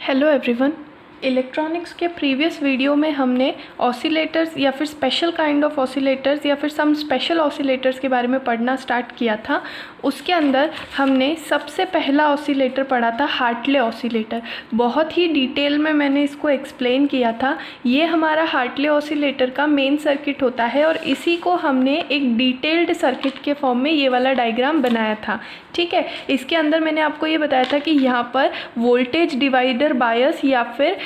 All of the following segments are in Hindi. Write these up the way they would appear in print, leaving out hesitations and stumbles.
Hello everyone. इलेक्ट्रॉनिक्स के प्रीवियस वीडियो में हमने ऑसिलेटर्स या फिर स्पेशल काइंड ऑफ ऑसिलेटर्स या फिर सम स्पेशल ऑसिलेटर्स के बारे में पढ़ना स्टार्ट किया था। उसके अंदर हमने सबसे पहला ऑसिलेटर पढ़ा था हार्टले ऑसिलेटर। बहुत ही डिटेल में मैंने इसको एक्सप्लेन किया था। ये हमारा हार्टले ऑसिलेटर का मेन सर्किट होता है और इसी को हमने एक डिटेल्ड सर्किट के फॉर्म में ये वाला डायग्राम बनाया था। ठीक है, इसके अंदर मैंने आपको ये बताया था कि यहाँ पर वोल्टेज डिवाइडर बायस या फिर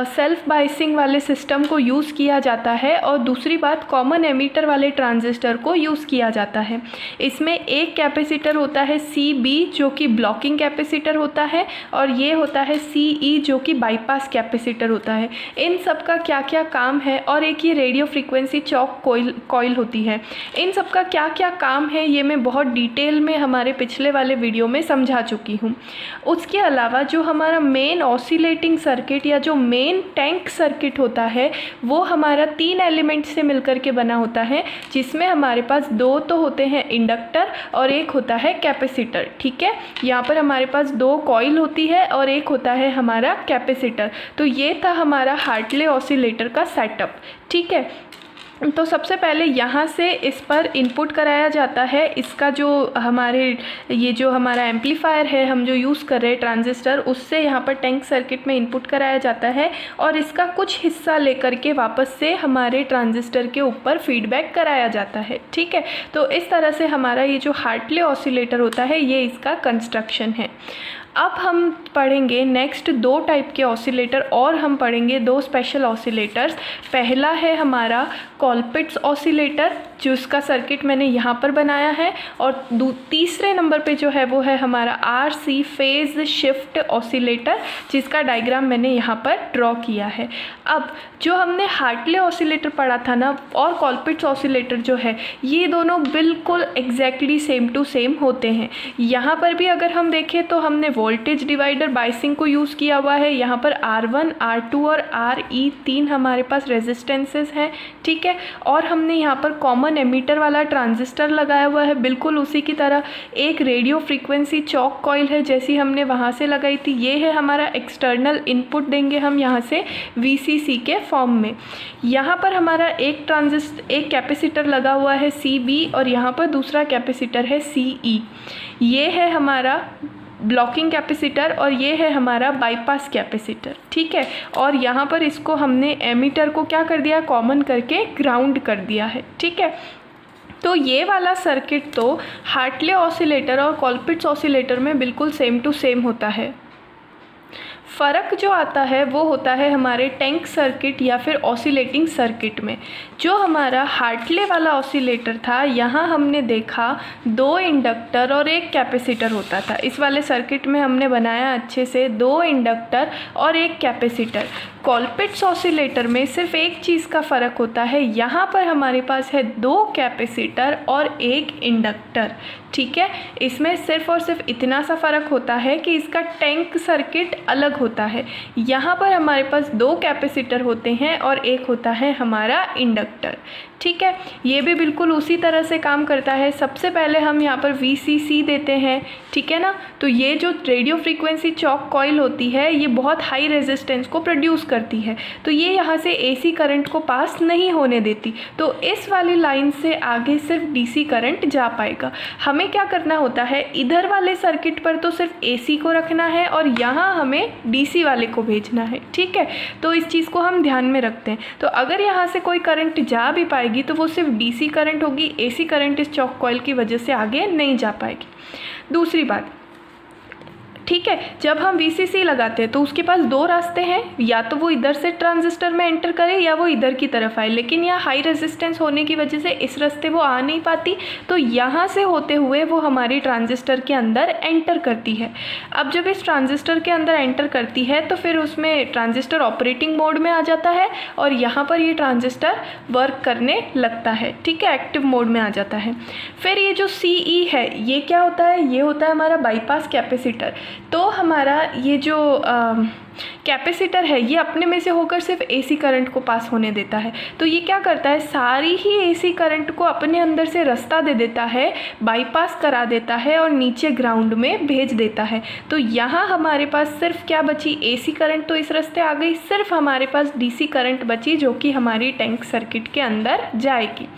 सेल्फ बायसिंग वाले सिस्टम को यूज़ किया जाता है और दूसरी बात कॉमन एमीटर वाले ट्रांजिस्टर को यूज़ किया जाता है। इसमें एक कैपेसिटर होता है CB जो कि ब्लॉकिंग कैपेसिटर होता है और ये होता है CE जो कि बाईपास कैपेसिटर होता है। इन सब का क्या क्या काम है और एक ये रेडियो फ्रीक्वेंसी चौक कॉइल होती है। इन सब का क्या क्या काम है ये मैं बहुत डिटेल में हमारे पिछले वाले वीडियो में समझा चुकी हूँ। उसके अलावा जो हमारा मेन ऑसिलेटिंग सर्किट या जो मेन टैंक सर्किट होता है वो हमारा 3 एलिमेंट से मिलकर के बना होता है, जिसमें हमारे पास 2 तो होते हैं इंडक्टर और एक होता है कैपेसिटर। ठीक है, यहाँ पर हमारे पास 2 कॉइल होती है और एक होता है हमारा कैपेसिटर। तो ये था हमारा हार्टले ऑसिलेटर का सेटअप। ठीक है, तो सबसे पहले यहाँ से इस पर इनपुट कराया जाता है। इसका जो हमारा एम्पलीफायर है, हम जो यूज़ कर रहे हैं ट्रांजिस्टर, उससे यहाँ पर टैंक सर्किट में इनपुट कराया जाता है और इसका कुछ हिस्सा लेकर के वापस से हमारे ट्रांजिस्टर के ऊपर फीडबैक कराया जाता है। ठीक है, तो इस तरह से हमारा ये जो हार्टले ऑसिलेटर होता है ये इसका कंस्ट्रक्शन है। अब हम पढ़ेंगे नेक्स्ट 2 टाइप के ऑसिलेटर और हम पढ़ेंगे 2 स्पेशल ऑसिलेटर्स। पहला है हमारा कॉलपिट्स ऑसिलेटर जिसका सर्किट मैंने यहाँ पर बनाया है और तीसरे नंबर पे जो है वो है हमारा RC फेज शिफ्ट ऑसिलेटर जिसका डायग्राम मैंने यहाँ पर ड्रॉ किया है। अब जो हमने हार्टले ऑसिलेटर पढ़ा था ना और कॉलपिट्स ऑसिलेटर जो है ये दोनों बिल्कुल एग्जैक्टली सेम टू सेम होते हैं। यहाँ पर भी अगर हम देखें तो हमने वोल्टेज डिवाइडर बायसिंग को यूज़ किया हुआ है। यहाँ पर R1, R2 और RE 3 हमारे पास रेजिस्टेंसेस हैं। ठीक है, और हमने यहाँ पर कॉमन एमीटर वाला ट्रांजिस्टर लगाया हुआ है बिल्कुल उसी की तरह। एक रेडियो फ्रीक्वेंसी चौक कॉइल है जैसी हमने वहाँ से लगाई थी। ये है हमारा एक्सटर्नल इनपुट देंगे हम यहाँ से VCC के फॉर्म में। यहाँ पर हमारा एक कैपेसिटर लगा हुआ है CB और यहाँ पर दूसरा कैपेसिटर है CE। ये है हमारा ब्लॉकिंग कैपेसिटर और ये है हमारा बाईपास कैपेसिटर। ठीक है, और यहाँ पर इसको हमने एमीटर को क्या कर दिया, कॉमन करके ग्राउंड कर दिया है। ठीक है, तो ये वाला सर्किट तो हार्टले ऑसिलेटर और कॉलपिट्स ऑसिलेटर में बिल्कुल सेम टू सेम होता है। फ़र्क जो आता है वो होता है हमारे टैंक सर्किट या फिर ऑसिलेटिंग सर्किट में। जो हमारा हार्टले वाला ऑसिलेटर था यहाँ हमने देखा 2 इंडक्टर और एक कैपेसिटर होता था। इस वाले सर्किट में हमने बनाया अच्छे से 2 इंडक्टर और एक कैपेसिटर। कॉलपिट्स ऑसिलेटर में सिर्फ एक चीज़ का फ़र्क होता है, यहाँ पर हमारे पास है 2 कैपेसिटर और एक इंडक्टर। ठीक है, इसमें सिर्फ और सिर्फ इतना सा फ़र्क होता है कि इसका टैंक सर्किट अलग होता है। यहाँ पर हमारे पास 2 कैपेसिटर होते हैं और एक होता है हमारा इंडक्टर। ठीक है, ये भी बिल्कुल उसी तरह से काम करता है। सबसे पहले हम यहाँ पर VCC देते हैं। ठीक है ना, तो ये जो रेडियो फ्रीक्वेंसी चौक कॉइल होती है ये बहुत हाई रेजिस्टेंस को प्रोड्यूस करती है, तो ये यहाँ से AC करंट को पास नहीं होने देती। तो इस वाली लाइन से आगे सिर्फ DC करंट जा पाएगा। हमें क्या करना होता है, इधर वाले सर्किट पर तो सिर्फ AC को रखना है और यहाँ हमें DC वाले को भेजना है। ठीक है, तो इस चीज़ को हम ध्यान में रखते हैं। तो अगर यहाँ से कोई करंट जा भी पाएगी तो वो सिर्फ DC करंट होगी, AC करंट इस चौक कॉइल की वजह से आगे नहीं जा पाएगी। दूसरी बात, ठीक है, जब हम VCC लगाते हैं तो उसके पास 2 रास्ते हैं, या तो वो इधर से ट्रांजिस्टर में एंटर करे या वो इधर की तरफ आए, लेकिन यहाँ हाई रेजिस्टेंस होने की वजह से इस रास्ते वो आ नहीं पाती, तो यहाँ से होते हुए वो हमारी ट्रांजिस्टर के अंदर एंटर करती है। अब जब इस ट्रांजिस्टर के अंदर एंटर करती है तो फिर उसमें ट्रांजिस्टर ऑपरेटिंग मोड में आ जाता है और यहाँ पर ये ट्रांजिस्टर वर्क करने लगता है। ठीक है, एक्टिव मोड में आ जाता है। फिर ये जो CE है ये क्या होता है, ये होता है हमारा बाईपास कैपेसिटर। तो हमारा ये जो कैपेसिटर है ये अपने में से होकर सिर्फ एसी करंट को पास होने देता है। तो ये क्या करता है, सारी ही एसी करंट को अपने अंदर से रास्ता दे देता है, बाईपास करा देता है और नीचे ग्राउंड में भेज देता है। तो यहाँ हमारे पास सिर्फ क्या बची, एसी करंट तो इस रास्ते आ गई, सिर्फ हमारे पास डीसी करंट बची जो कि हमारी टैंक सर्किट के अंदर जाएगी।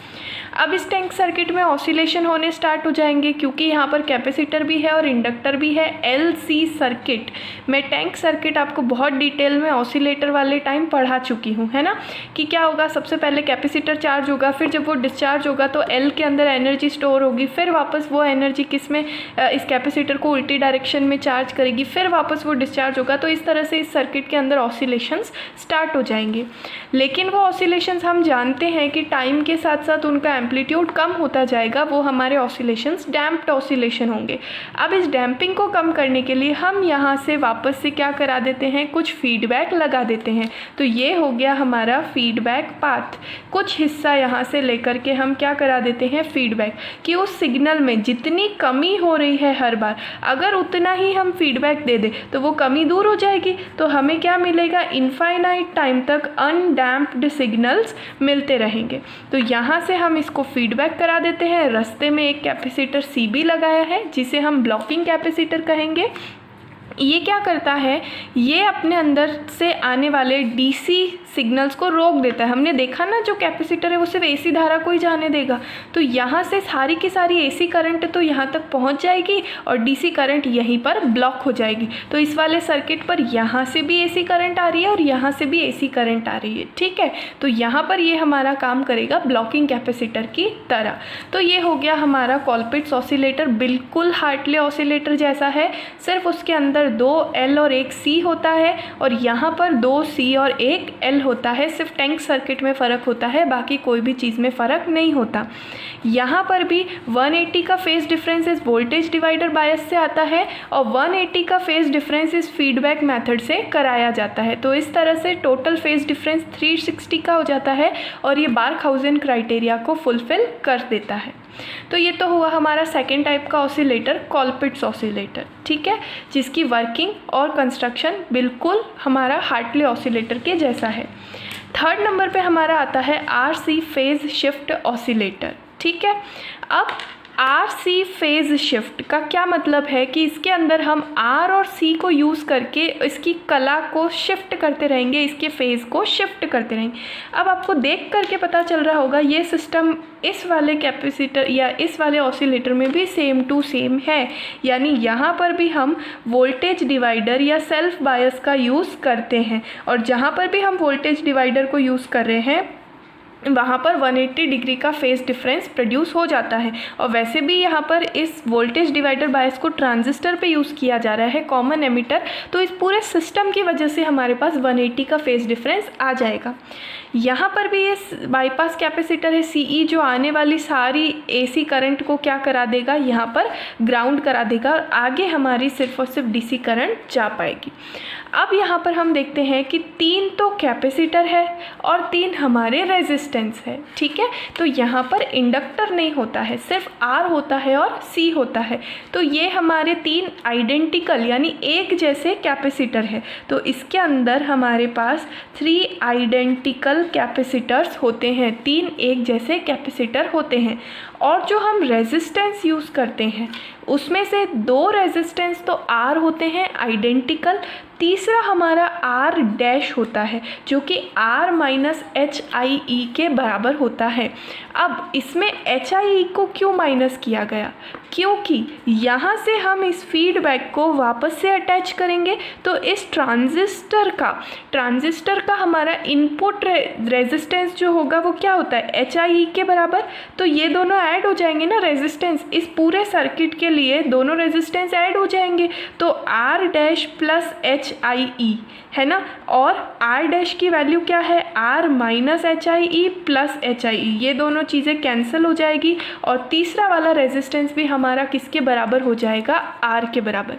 अब इस टैंक सर्किट में ऑसिलेशन होने स्टार्ट हो जाएंगे क्योंकि यहाँ पर कैपेसिटर भी है और इंडक्टर भी है। एलसी सर्किट मैं टैंक सर्किट आपको बहुत डिटेल में ऑसिलेटर वाले टाइम पढ़ा चुकी हूँ, है ना, कि क्या होगा, सबसे पहले कैपेसिटर चार्ज होगा, फिर जब वो डिस्चार्ज होगा तो एल के अंदर एनर्जी स्टोर होगी, फिर वापस वो एनर्जी किस में, इस कैपेसिटर को उल्टी डायरेक्शन में चार्ज करेगी, फिर वापस वो डिस्चार्ज होगा। तो इस तरह से इस सर्किट के अंदर ऑसिलेशंस स्टार्ट हो जाएंगे। लेकिन वो ऑसिलेशंस हम जानते हैं कि टाइम के साथ साथ उनका एम्पलीट्यूड कम होता जाएगा, वो हमारे ऑसिलेशंस डैम्प्ड ऑसिलेशन होंगे। अब इस डैम्पिंग को कम करने के लिए हम यहाँ से वापस से क्या करा देते हैं, कुछ फीडबैक लगा देते हैं। तो ये हो गया हमारा फीडबैक पाथ। कुछ हिस्सा यहाँ से लेकर के हम क्या करा देते हैं, फीडबैक, कि उस सिग्नल में जितनी कमी हो रही है हर बार अगर उतना ही हम फीडबैक दे दें तो वो कमी दूर हो जाएगी। तो हमें क्या मिलेगा, इनफाइनाइट टाइम तक अनडैम्प्ड सिग्नल्स मिलते रहेंगे। तो यहाँ से हम इसको फीडबैक करा देते हैं। रास्ते में एक कैपेसिटर CB लगाया है जिसे हम ब्लॉकिंग कैपेसिटर कहेंगे। ये क्या करता है, ये अपने अंदर से आने वाले डीसी सिग्नल्स को रोक देता है। हमने देखा ना, जो कैपेसिटर है वो सिर्फ एसी धारा को ही जाने देगा। तो यहाँ से सारी की सारी एसी करंट तो यहाँ तक पहुँच जाएगी और डीसी करंट यहीं पर ब्लॉक हो जाएगी। तो इस वाले सर्किट पर यहाँ से भी एसी करंट आ रही है और यहाँ से भी एसी करंट आ रही है, ठीक है। तो यहाँ पर ये हमारा काम करेगा ब्लॉकिंग कैपेसिटर की तरह। तो ये हो गया हमारा कॉलपिट्स ऑसिलेटर, बिल्कुल हार्टले ऑसिलेटर जैसा है, सिर्फ उसके अंदर 2 L और 1 C होता है और यहाँ पर 2 C और 1 L होता है। सिर्फ टैंक सर्किट में फ़र्क होता है, बाकी कोई भी चीज़ में फ़र्क नहीं होता। यहाँ पर भी 180 का फेज़ डिफरेंस इस वोल्टेज डिवाइडर बायस से आता है और 180 का फेज़ डिफरेंस इस फीडबैक मेथड से कराया जाता है। तो इस तरह से टोटल फेज़ डिफरेंस 360 का हो जाता है और ये बार्कहाउज़ेन क्राइटेरिया को फुलफ़िल कर देता है। तो ये तो हुआ हमारा सेकेंड टाइप का ऑसिलेटर, कॉलपिट्स ऑसिलेटर, ठीक है, जिसकी वर्किंग और कंस्ट्रक्शन बिल्कुल हमारा हार्टले ऑसिलेटर के जैसा है। थर्ड नंबर पे हमारा आता है RC फेज़ शिफ्ट ऑसिलेटर, ठीक है। अब RC फेज़ शिफ्ट का क्या मतलब है कि इसके अंदर हम R और C को यूज़ करके इसकी कला को शिफ्ट करते रहेंगे, इसके फेज़ को शिफ्ट करते रहेंगे। अब आपको देख करके पता चल रहा होगा ये सिस्टम इस वाले कैपेसिटर या इस वाले ऑसिलेटर में भी सेम टू सेम है, यानी यहाँ पर भी हम वोल्टेज डिवाइडर या सेल्फ बायस का यूज़ करते हैं और जहाँ पर भी हम वोल्टेज डिवाइडर को यूज़ कर रहे हैं वहाँ पर 180 डिग्री का फेज़ डिफरेंस प्रोड्यूस हो जाता है। और वैसे भी यहाँ पर इस वोल्टेज डिवाइडर बायस को ट्रांजिस्टर पे यूज़ किया जा रहा है, कॉमन एमिटर। तो इस पूरे सिस्टम की वजह से हमारे पास 180 का फेज़ डिफरेंस आ जाएगा। यहाँ पर भी इस बाईपास कैपेसिटर है CE जो आने वाली सारी AC करंट को क्या करा देगा, यहाँ पर ग्राउंड करा देगा और आगे हमारी सिर्फ और सिर्फ DC करंट जा पाएगी। अब यहाँ पर हम देखते हैं कि 3 तो कैपेसिटर है और 3 हमारे रेजिस्टेंस है, ठीक है। तो यहाँ पर इंडक्टर नहीं होता है, सिर्फ R होता है और C होता है। तो ये हमारे 3 आइडेंटिकल यानी एक जैसे कैपेसिटर है। तो इसके अंदर हमारे पास 3 आइडेंटिकल कैपेसिटर्स होते हैं, 3 एक जैसे कैपेसिटर होते हैं। और जो हम रेजिस्टेंस यूज़ करते हैं उसमें से 2 रेजिस्टेंस तो R होते हैं आइडेंटिकल, तीसरा हमारा R डैश होता है जो कि R माइनस HIE के बराबर होता है। अब इसमें HIE को क्यों माइनस किया गया, क्योंकि यहाँ से हम इस फीडबैक को वापस से अटैच करेंगे तो इस ट्रांजिस्टर का हमारा इनपुट रेजिस्टेंस जो होगा वो क्या होता है HIE के बराबर। तो ये दोनों ऐड हो जाएंगे ना रेजिस्टेंस, इस पूरे सर्किट के लिए दोनों रेजिस्टेंस ऐड हो जाएंगे। तो R डैश प्लस HIE है ना, और R डैश की वैल्यू क्या है R minus HIE plus HIE, ये दोनों चीज़ें कैंसिल हो जाएगी और तीसरा वाला रेजिस्टेंस भी हमारा किसके बराबर हो जाएगा, R के बराबर।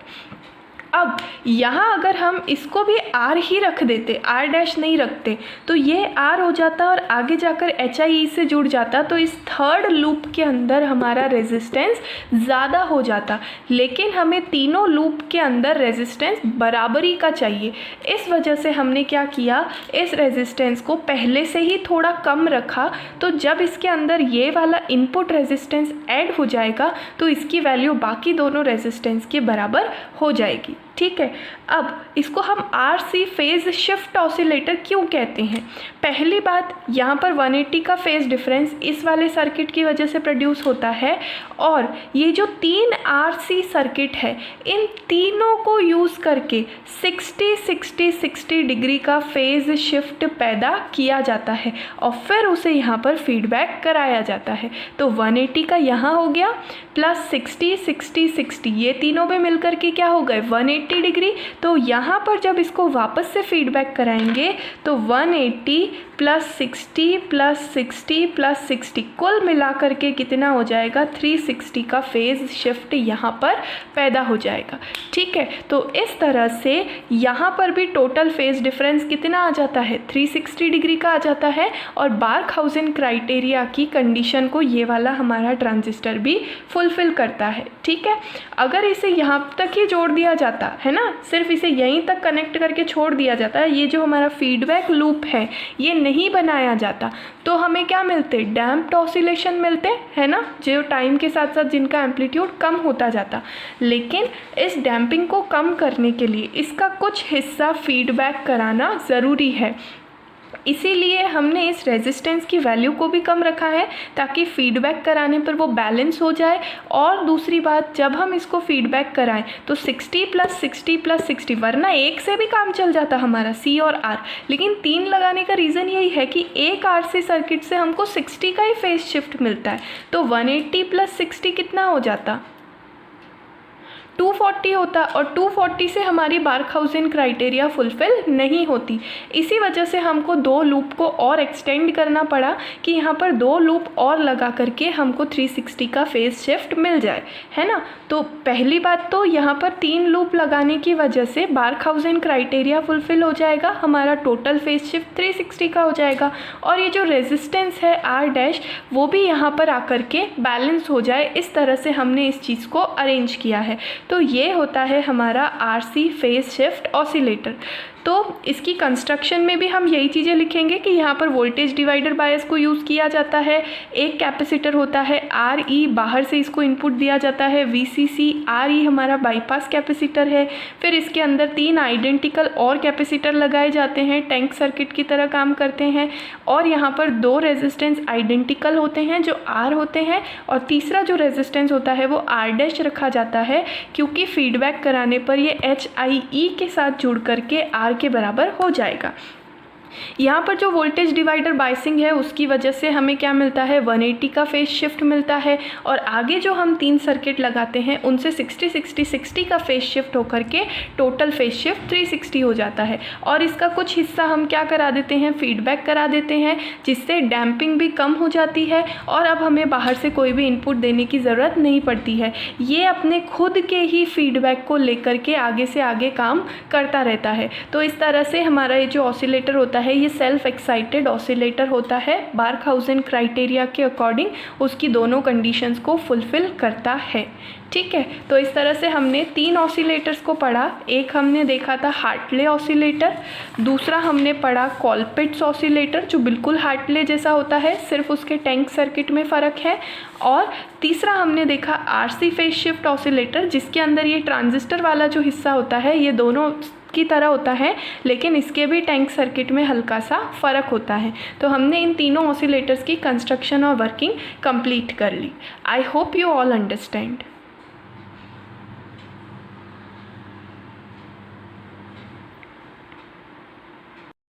अब यहाँ अगर हम इसको भी R ही रख देते, R' नहीं रखते, तो ये R हो जाता और आगे जाकर HIE से जुड़ जाता, तो इस थर्ड लूप के अंदर हमारा रेजिस्टेंस ज़्यादा हो जाता। लेकिन हमें तीनों लूप के अंदर रेजिस्टेंस बराबरी का चाहिए, इस वजह से हमने क्या किया, इस रेजिस्टेंस को पहले से ही थोड़ा कम रखा। तो जब इसके अंदर ये वाला इनपुट रेजिस्टेंस ऐड हो जाएगा तो इसकी वैल्यू बाकी दोनों रेजिस्टेंस के बराबर हो जाएगी। ठीक है, अब इसको हम RC फेज़ शिफ्ट ऑसिलेटर क्यों कहते हैं? पहली बात, यहाँ पर 180 का फेज़ डिफरेंस इस वाले सर्किट की वजह से प्रोड्यूस होता है, और ये जो 3 RC सर्किट है, इन तीनों को यूज़ करके 60 डिग्री का फेज़ शिफ्ट पैदा किया जाता है और फिर उसे यहाँ पर फीडबैक कराया जाता है। तो 180 का यहाँ हो गया प्लस 60 ये तीनों भी मिलकर के क्या हो गए 180 डिग्री। तो यहाँ पर जब इसको वापस से फीडबैक कराएंगे तो 180 प्लस 60 प्लस 60 प्लस 60 कुल मिला करके कितना हो जाएगा 360 का फेज़ शिफ्ट यहाँ पर पैदा हो जाएगा। ठीक है, तो इस तरह से यहाँ पर भी टोटल फेज़ डिफरेंस कितना आ जाता है 360 डिग्री का आ जाता है, और बार्कहाउज़ेन क्राइटेरिया की कंडीशन को ये वाला हमारा ट्रांजिस्टर भी फुलफ़िल करता है। ठीक है, अगर इसे यहाँ तक ही जोड़ दिया जाता है ना, सिर्फ इसे यहीं तक कनेक्ट करके छोड़ दिया जाता है, ये जो हमारा फीडबैक लूप है ये नहीं बनाया जाता, तो हमें क्या मिलते, डैम्प्ड ऑसिलेशन मिलते हैं ना, जो टाइम के साथ साथ जिनका एम्पलीट्यूड कम होता जाता। लेकिन इस डैम्पिंग को कम करने के लिए इसका कुछ हिस्सा फीडबैक कराना ज़रूरी है, इसीलिए हमने इस रेजिस्टेंस की वैल्यू को भी कम रखा है ताकि फीडबैक कराने पर वो बैलेंस हो जाए। और दूसरी बात, जब हम इसको फीडबैक कराएं तो 60 प्लस 60, वरना एक से भी काम चल जाता हमारा C और R, लेकिन 3 लगाने का रीज़न यही है कि एक RC सर्किट से हमको 60 का ही फेज शिफ्ट मिलता है। तो 180 प्लस 60 कितना हो जाता 240 होता, और 240 से हमारी बार्कहाउज़ेन क्राइटेरिया फुलफ़िल नहीं होती। इसी वजह से हमको 2 लूप को और एक्सटेंड करना पड़ा कि यहाँ पर 2 लूप और लगा करके हमको 360 का फेज़ शिफ्ट मिल जाए, है ना। तो पहली बात तो यहाँ पर 3 लूप लगाने की वजह से बार्कहाउज़ेन क्राइटेरिया फुलफ़िल हो जाएगा, हमारा टोटल फेज़ शिफ्ट 360 का हो जाएगा, और ये जो रेजिस्टेंस है R' वो भी यहाँ पर आकर के बैलेंस हो जाए। इस तरह से हमने इस चीज़ को अरेंज किया है। तो ये होता है हमारा RC फेज़ शिफ्ट ऑसिलेटर। तो इसकी कंस्ट्रक्शन में भी हम यही चीज़ें लिखेंगे कि यहाँ पर वोल्टेज डिवाइडर बायस को यूज़ किया जाता है, एक कैपेसिटर होता है RE, बाहर से इसको इनपुट दिया जाता है VCC, RE हमारा बाईपास कैपेसिटर है, फिर इसके अंदर 3 आइडेंटिकल और कैपेसिटर लगाए जाते हैं, टैंक सर्किट की तरह काम करते हैं, और यहाँ पर 2 रेजिस्टेंस आइडेंटिकल होते हैं जो R होते हैं, और तीसरा जो रेजिस्टेंस होता है वो R' रखा जाता है, क्योंकि फीडबैक कराने पर ये HIE के साथ जुड़ करके R के बराबर हो जाएगा। यहाँ पर जो वोल्टेज डिवाइडर बायसिंग है उसकी वजह से हमें क्या मिलता है 180 का फेज शिफ्ट मिलता है, और आगे जो हम 3 सर्किट लगाते हैं उनसे 60 का फेज शिफ्ट होकर के टोटल फेज शिफ्ट 360 हो जाता है। और इसका कुछ हिस्सा हम क्या करा देते हैं, फीडबैक करा देते हैं, जिससे डैम्पिंग भी कम हो जाती है, और अब हमें बाहर से कोई भी इनपुट देने की ज़रूरत नहीं पड़ती है। ये अपने खुद के ही फीडबैक को लेकर के आगे से आगे काम करता रहता है। तो इस तरह से हमारा ये जो ऑसिलेटर होता है ये सेल्फ एक्साइटेड ऑसिलेटर होता है, बार्कहाउज़ेन क्राइटेरिया के अकॉर्डिंग उसकी दोनों कंडीशंस को फुलफ़िल करता है। ठीक है, तो इस तरह से हमने 3 ऑसिलेटर्स को पढ़ा। एक हमने देखा था हार्टले ऑसिलेटर, दूसरा हमने पढ़ा कॉलपिट्स ऑसिलेटर जो बिल्कुल हार्टले जैसा होता है, सिर्फ उसके टैंक सर्किट में फ़र्क है, और तीसरा हमने देखा RC फेज शिफ्ट ऑसिलेटर जिसके अंदर ये ट्रांजिस्टर वाला जो हिस्सा होता है ये दोनों की तरह होता है, लेकिन इसके भी टैंक सर्किट में हल्का सा फ़र्क होता है। तो हमने इन तीनों ऑसिलेटर्स की कंस्ट्रक्शन और वर्किंग कंप्लीट कर ली। I hope you all understand.